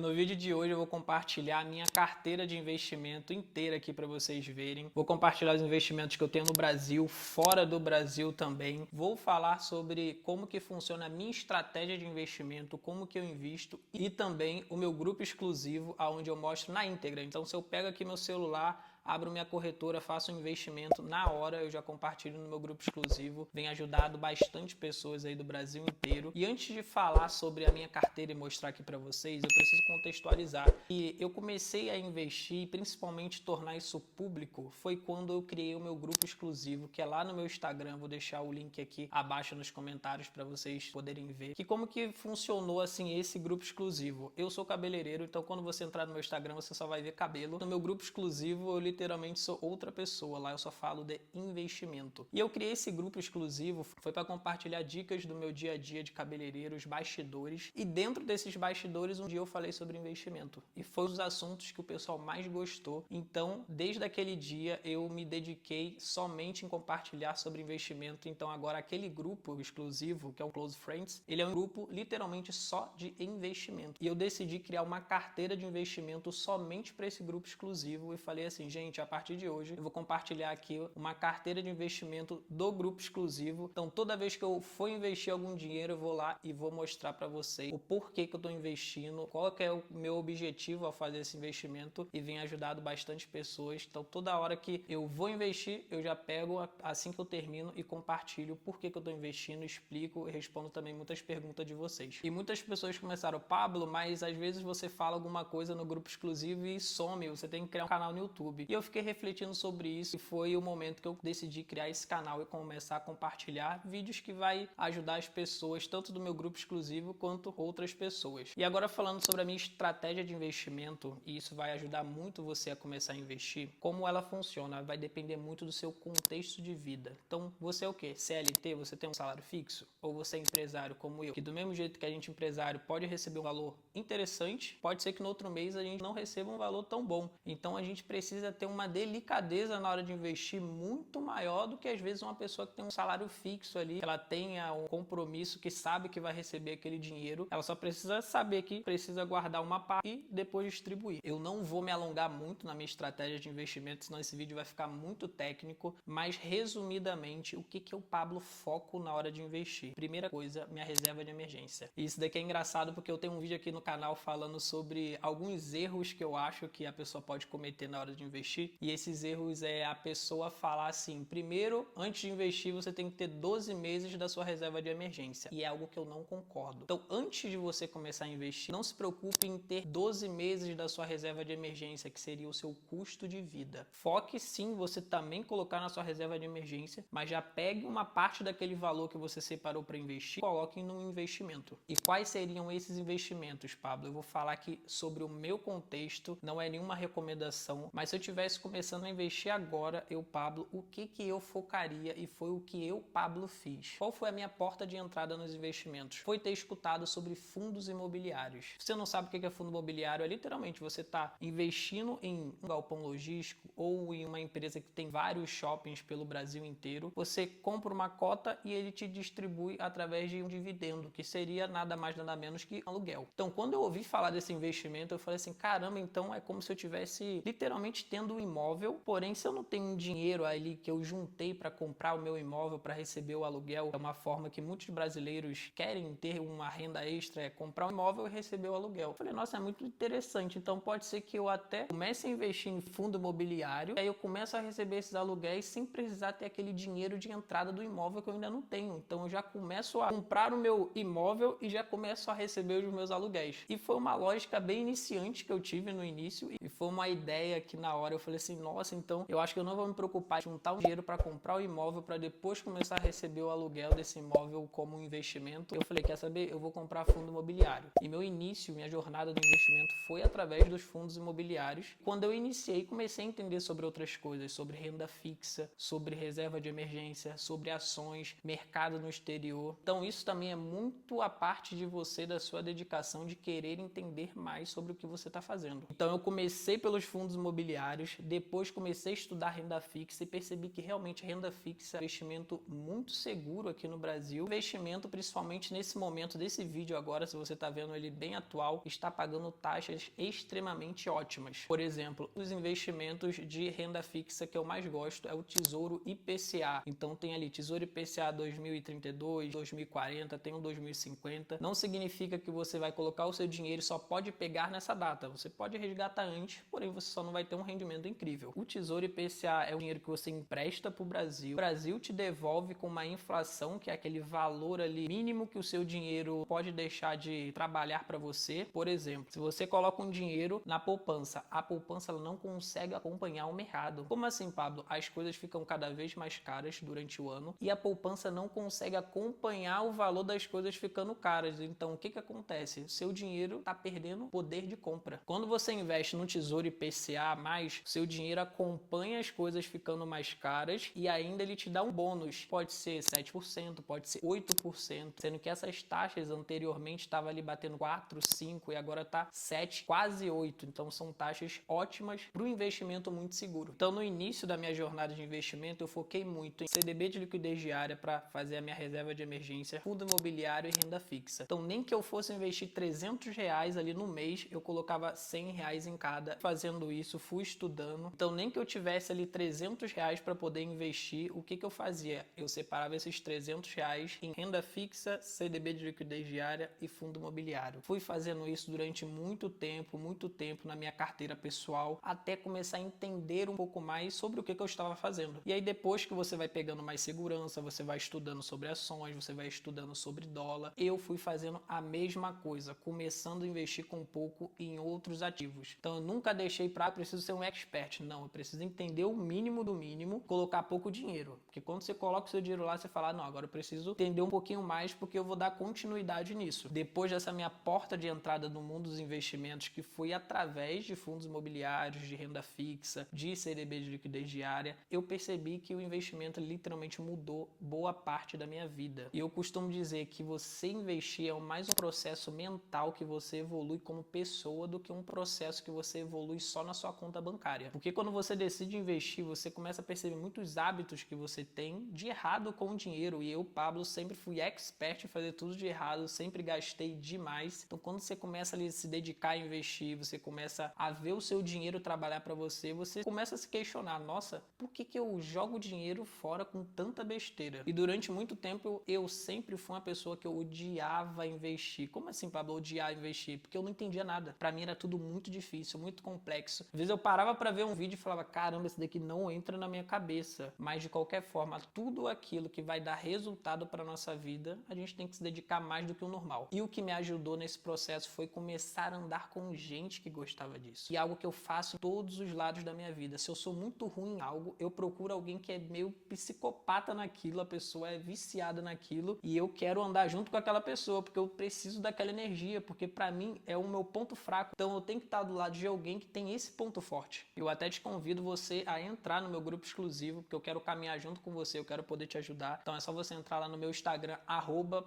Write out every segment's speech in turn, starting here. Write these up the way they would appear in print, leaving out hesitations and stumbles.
No vídeo de hoje eu vou compartilhar a minha carteira de investimento inteira aqui para vocês verem. Vou compartilhar os investimentos que eu tenho no Brasil, fora do Brasil também. Vou falar sobre como que funciona a minha estratégia de investimento, como que eu invisto e também o meu grupo exclusivo, onde eu mostro na íntegra. Então, se eu pego aqui meu celular, abro minha corretora, faço um investimento na hora, eu já compartilho no meu grupo exclusivo. Vem ajudado bastante pessoas aí do Brasil inteiro. E antes de falar sobre a minha carteira e mostrar aqui para vocês, eu preciso contextualizar. E eu comecei a investir e principalmente tornar isso público foi quando eu criei o meu grupo exclusivo, que é lá no meu Instagram. Vou deixar o link aqui abaixo nos comentários para vocês poderem ver. Que como que funcionou assim esse grupo exclusivo. Eu sou cabeleireiro, então quando você entrar no meu Instagram, você só vai ver cabelo. No meu grupo exclusivo, eu literalmente sou outra pessoa. Lá eu só falo de investimento. E eu criei esse grupo exclusivo, foi para compartilhar dicas do meu dia a dia de cabeleireiro, os bastidores. E dentro desses bastidores, um dia eu falei sobre investimento. E foi um dos assuntos que o pessoal mais gostou. Então, desde aquele dia, eu me dediquei somente em compartilhar sobre investimento. Então, agora aquele grupo exclusivo, que é o Close Friends, ele é um grupo literalmente só de investimento. E eu decidi criar uma carteira de investimento somente para esse grupo exclusivo. E falei assim, gente, a partir de hoje, eu vou compartilhar aqui uma carteira de investimento do grupo exclusivo. Então, toda vez que eu for investir algum dinheiro, eu vou lá e vou mostrar para vocês o porquê que eu estou investindo, qual que é o meu objetivo ao fazer esse investimento, e vem ajudado bastante pessoas. Então, toda hora que eu vou investir, eu já pego assim que eu termino e compartilho o porquê que eu estou investindo, explico e respondo também muitas perguntas de vocês. E muitas pessoas começaram, Pablo, mas às vezes você fala alguma coisa no grupo exclusivo e some, você tem que criar um canal no YouTube. E eu fiquei refletindo sobre isso e foi o momento que eu decidi criar esse canal e começar a compartilhar vídeos que vai ajudar as pessoas, tanto do meu grupo exclusivo quanto outras pessoas. E agora falando sobre a minha estratégia de investimento, e isso vai ajudar muito você a começar a investir, como ela funciona, vai depender muito do seu contexto de vida. Então, você é o quê? CLT, você tem um salário fixo? Ou você é empresário como eu? Que do mesmo jeito que a gente empresário pode receber um valor interessante, pode ser que no outro mês a gente não receba um valor tão bom. Então, a gente precisa ter uma delicadeza na hora de investir muito maior do que às vezes uma pessoa que tem um salário fixo ali, que ela tenha um compromisso, que sabe que vai receber aquele dinheiro, ela só precisa saber que precisa guardar uma parte e depois distribuir. Eu não vou me alongar muito na minha estratégia de investimento, senão esse vídeo vai ficar muito técnico, mas resumidamente, o que eu, Pablo, foco na hora de investir? Primeira coisa, minha reserva de emergência. E isso daqui é engraçado porque eu tenho um vídeo aqui no canal falando sobre alguns erros que eu acho que a pessoa pode cometer na hora de investir, e esses erros é a pessoa falar assim, primeiro, antes de investir, você tem que ter 12 meses da sua reserva de emergência, e é algo que eu não concordo. Então, antes de você começar a investir, não se preocupe em ter 12 meses da sua reserva de emergência, que seria o seu custo de vida. Foque sim, você também colocar na sua reserva de emergência, mas já pegue uma parte daquele valor que você separou para investir, coloque num investimento. E quais seriam esses investimentos, Pablo? Eu vou falar aqui sobre o meu contexto, não é nenhuma recomendação, mas se eu tivesse começando a investir agora, eu, Pablo, o que eu focaria, e foi o que eu, Pablo, fiz. Qual foi a minha porta de entrada nos investimentos? Foi ter escutado sobre fundos imobiliários. Se você não sabe o que é fundo imobiliário, é literalmente você está investindo em um galpão logístico ou em uma empresa que tem vários shoppings pelo Brasil inteiro. Você compra uma cota e ele te distribui através de um dividendo, que seria nada mais nada menos que aluguel. Então, quando eu ouvi falar desse investimento, eu falei assim, caramba, então é como se eu tivesse literalmente tendo um imóvel, porém se eu não tenho um dinheiro ali que eu juntei para comprar o meu imóvel, para receber o aluguel, é uma forma que muitos brasileiros querem ter uma renda extra, é comprar um imóvel e receber o aluguel. Eu falei, nossa, é muito interessante, então pode ser que eu até comece a investir em fundo imobiliário, e aí eu começo a receber esses aluguéis sem precisar ter aquele dinheiro de entrada do imóvel que eu ainda não tenho. Então eu já começo a comprar o meu imóvel e já começo a receber os meus aluguéis. E foi uma lógica bem iniciante que eu tive no início, e foi uma ideia que na hora eu falei assim, nossa, então eu acho que eu não vou me preocupar em juntar um dinheiro para comprar o imóvel para depois começar a receber o aluguel desse imóvel como um investimento. Eu falei, quer saber? Eu vou comprar fundo imobiliário. E meu início, minha jornada do investimento foi através dos fundos imobiliários. Quando eu iniciei, comecei a entender sobre outras coisas, sobre renda fixa, sobre reserva de emergência, sobre ações, mercado no exterior. Então isso também é muito a parte de você, da sua dedicação de querer entender mais sobre o que você está fazendo. Então eu comecei pelos fundos imobiliários, caras. Depois comecei a estudar renda fixa e percebi que realmente renda fixa é um investimento muito seguro aqui no Brasil. Investimento, principalmente nesse momento desse vídeo agora, se você está vendo ele bem atual, está pagando taxas extremamente ótimas. Por exemplo, os investimentos de renda fixa que eu mais gosto é o Tesouro IPCA. Então tem ali Tesouro IPCA 2032, 2040, tem um 2050. Não significa que você vai colocar o seu dinheiro e só pode pegar nessa data. Você pode resgatar antes, porém você só não vai ter um rendimento incrível. O Tesouro IPCA é o dinheiro que você empresta para o Brasil. O Brasil te devolve com uma inflação, que é aquele valor ali mínimo que o seu dinheiro pode deixar de trabalhar para você. Por exemplo, se você coloca um dinheiro na poupança, a poupança ela não consegue acompanhar o mercado. Como assim, Pablo? As coisas ficam cada vez mais caras durante o ano e a poupança não consegue acompanhar o valor das coisas ficando caras. Então, o que acontece? O seu dinheiro está perdendo poder de compra. Quando você investe no Tesouro IPCA+, o seu dinheiro acompanha as coisas ficando mais caras e ainda ele te dá um bônus. Pode ser 7%, pode ser 8%, sendo que essas taxas anteriormente estavam ali batendo 4, 5 e agora está 7, quase 8. Então são taxas ótimas para o investimento muito seguro. Então no início da minha jornada de investimento eu foquei muito em CDB de liquidez diária para fazer a minha reserva de emergência, fundo imobiliário e renda fixa. Então nem que eu fosse investir R$300 ali no mês, eu colocava R$100 em cada. Fazendo isso, fui estudando. Então nem que eu tivesse ali R$300 para poder investir, o que eu fazia? Eu separava esses R$300 em renda fixa, CDB de liquidez diária e fundo imobiliário. Fui fazendo isso durante muito tempo na minha carteira pessoal, até começar a entender um pouco mais sobre o que eu estava fazendo. E aí depois que você vai pegando mais segurança, você vai estudando sobre ações, você vai estudando sobre dólar, eu fui fazendo a mesma coisa, começando a investir com pouco em outros ativos. Então eu nunca deixei para preciso ser um expert, não, eu preciso entender o mínimo do mínimo, colocar pouco dinheiro, porque quando você coloca o seu dinheiro lá, você fala, não, agora eu preciso entender um pouquinho mais porque eu vou dar continuidade nisso. Depois dessa minha porta de entrada no mundo dos investimentos, que foi através de fundos imobiliários, de renda fixa, de CDB de liquidez diária, eu percebi que o investimento literalmente mudou boa parte da minha vida. E eu costumo dizer que você investir é mais um processo mental que você evolui como pessoa do que um processo que você evolui só na sua conta bancária. Porque quando você decide investir, você começa a perceber muitos hábitos que você tem de errado com o dinheiro. E eu, Pablo, sempre fui expert em fazer tudo de errado, sempre gastei demais. Então quando você começa a se dedicar a investir, você começa a ver o seu dinheiro trabalhar para você, você começa a se questionar, nossa, por que eu jogo dinheiro fora com tanta besteira? E durante muito tempo eu sempre fui uma pessoa que eu odiava investir. Como assim, Pablo, odiar investir? Porque eu não entendia nada. Para mim era tudo muito difícil, muito complexo. Às vezes eu parava para ver um vídeo e falava, caramba, esse daqui não entra na minha cabeça. Mas de qualquer forma, tudo aquilo que vai dar resultado para nossa vida, a gente tem que se dedicar mais do que o normal. E o que me ajudou nesse processo foi começar a andar com gente que gostava disso. E algo que eu faço em todos os lados da minha vida. Se eu sou muito ruim em algo, eu procuro alguém que é meio psicopata naquilo, a pessoa é viciada naquilo e eu quero andar junto com aquela pessoa, porque eu preciso daquela energia, porque para mim é o meu ponto fraco. Então eu tenho que estar do lado de alguém que tem esse ponto forte. Eu até te convido você a entrar no meu grupo exclusivo, porque eu quero caminhar junto com você, eu quero poder te ajudar. Então é só você entrar lá no meu Instagram,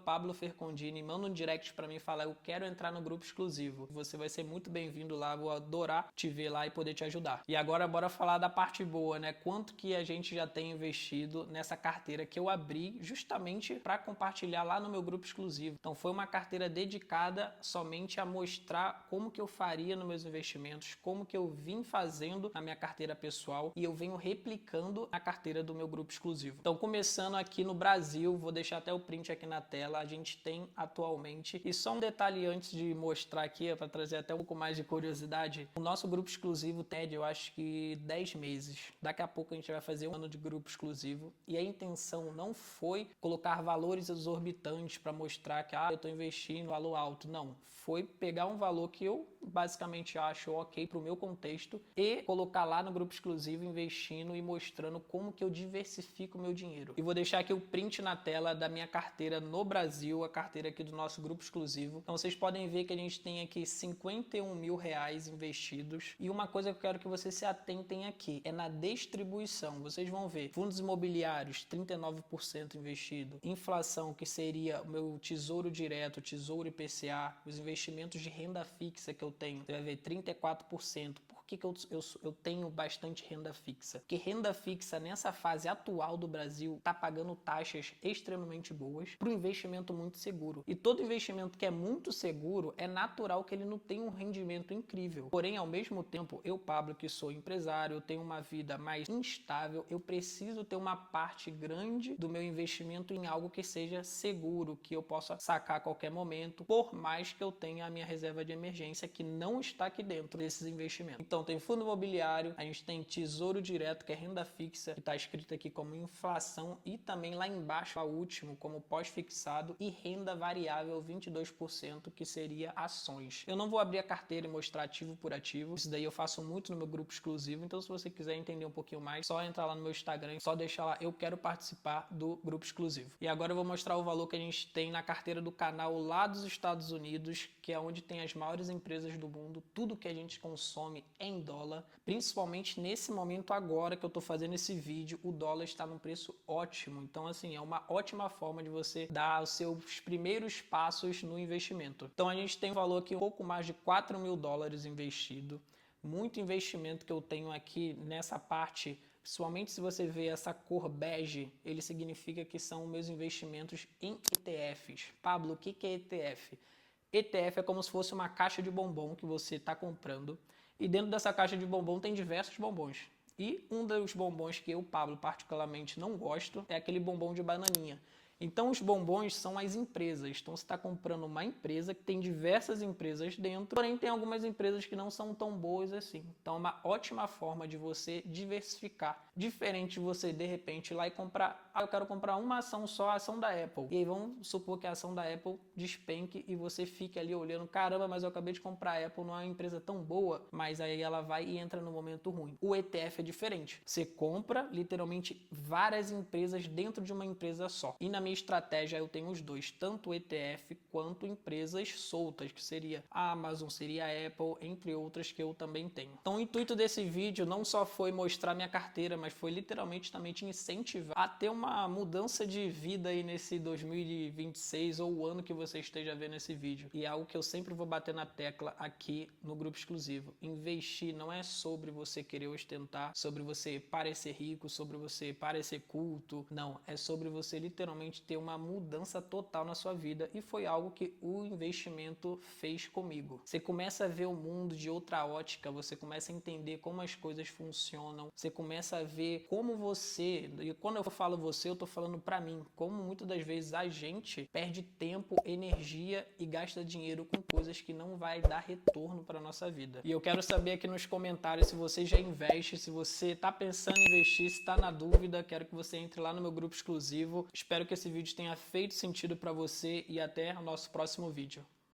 @PabloFercondini, manda um direct para mim e falar, eu quero entrar no grupo exclusivo. Você vai ser muito bem-vindo lá, vou adorar te ver lá e poder te ajudar. E agora bora falar da parte boa, né? Quanto que a gente já tem investido nessa carteira que eu abri justamente para compartilhar lá no meu grupo exclusivo. Então foi uma carteira dedicada somente a mostrar como que eu faria nos meus investimentos, como que eu vim fazendo na minha carteira pessoal e eu venho replicando a carteira do meu grupo exclusivo. Então começando aqui no Brasil, vou deixar até o print aqui na tela, a gente tem atualmente, e só um detalhe antes de mostrar aqui, para trazer até um pouco mais de curiosidade, o nosso grupo exclusivo TED, eu acho que 10 meses. Daqui a pouco a gente vai fazer um ano de grupo exclusivo e a intenção não foi colocar valores exorbitantes para mostrar que eu estou investindo valor alto, não. Foi pegar um valor que eu basicamente acho ok para o meu contexto e colocar lá no grupo exclusivo investindo e mostrando como que eu diversifico o meu dinheiro. E vou deixar aqui o print na tela da minha carteira no Brasil, a carteira aqui do nosso grupo exclusivo. Então vocês podem ver que a gente tem aqui R$51 mil investidos. E uma coisa que eu quero que vocês se atentem aqui é na distribuição. Vocês vão ver fundos imobiliários 39% investido, inflação que seria o meu tesouro direto, tesouro IPCA, os investimentos de renda fixa que eu tenho, você vai ver 34%. Por que eu tenho bastante renda fixa? Porque renda fixa nessa fase atual do Brasil está pagando taxas extremamente boas para um investimento muito seguro. E todo investimento que é muito seguro, é natural que ele não tenha um rendimento incrível. Porém, ao mesmo tempo, eu, Pablo, que sou empresário, eu tenho uma vida mais instável, eu preciso ter uma parte grande do meu investimento em algo que seja seguro, que eu possa sacar a qualquer momento, por mais que eu tenha a minha reserva de emergência que não está aqui dentro desses investimentos. Então tem fundo imobiliário, a gente tem tesouro direto, que é renda fixa, que está escrito aqui como inflação, e também lá embaixo, a último, como pós-fixado, e renda variável 22%, que seria ações. Eu não vou abrir a carteira e mostrar ativo por ativo, isso daí eu faço muito no meu grupo exclusivo, então se você quiser entender um pouquinho mais, só entrar lá no meu Instagram, só deixar lá, eu quero participar do grupo exclusivo. E agora eu vou mostrar o valor que a gente tem na carteira do canal lá dos Estados Unidos, que é onde tem as maiores empresas do mundo, tudo que a gente consome em dólar, principalmente nesse momento agora que eu tô fazendo esse vídeo, o dólar está num preço ótimo, então assim, é uma ótima forma de você dar os seus primeiros passos no investimento. Então a gente tem um valor aqui um pouco mais de 4 mil dólares investido, muito investimento que eu tenho aqui nessa parte. Principalmente se você vê essa cor bege, ele significa que são meus investimentos em ETFs. Pablo, o que é ETF? ETF é como se fosse uma caixa de bombom que você está comprando, e dentro dessa caixa de bombom tem diversos bombons. E um dos bombons que eu, Pablo, particularmente não gosto é aquele bombom de bananinha. Então os bombons são as empresas. Então você está comprando uma empresa que tem diversas empresas dentro, porém tem algumas empresas que não são tão boas assim. Então é uma ótima forma de você diversificar. Diferente de você de repente ir lá e comprar, eu quero comprar uma ação só, a ação da Apple. E aí vamos supor que a ação da Apple despenque e você fique ali olhando, caramba, mas eu acabei de comprar a Apple, não é uma empresa tão boa, mas aí ela vai e entra no momento ruim. O ETF é diferente. Você compra literalmente várias empresas dentro de uma empresa só. E na minha estratégia eu tenho os dois, tanto o ETF quanto empresas soltas, que seria a Amazon, seria a Apple, entre outras que eu também tenho. Então o intuito desse vídeo não só foi mostrar minha carteira, mas foi literalmente também te incentivar a ter uma mudança de vida aí nesse 2026 ou o ano que você esteja vendo esse vídeo. E é algo que eu sempre vou bater na tecla aqui no grupo exclusivo. Investir não é sobre você querer ostentar, sobre você parecer rico, sobre você parecer culto, não, é sobre você literalmente ter uma mudança total na sua vida, e foi algo que o investimento fez comigo. Você começa a ver o mundo de outra ótica, você começa a entender como as coisas funcionam, você começa a ver como você, e quando eu falo você, eu tô falando pra mim, como muitas das vezes a gente perde tempo, energia e gasta dinheiro com coisas que não vai dar retorno para nossa vida. E eu quero saber aqui nos comentários se você já investe, se você tá pensando em investir, se tá na dúvida, quero que você entre lá no meu grupo exclusivo. Espero que esse vídeo tenha feito sentido para você e até o nosso próximo vídeo.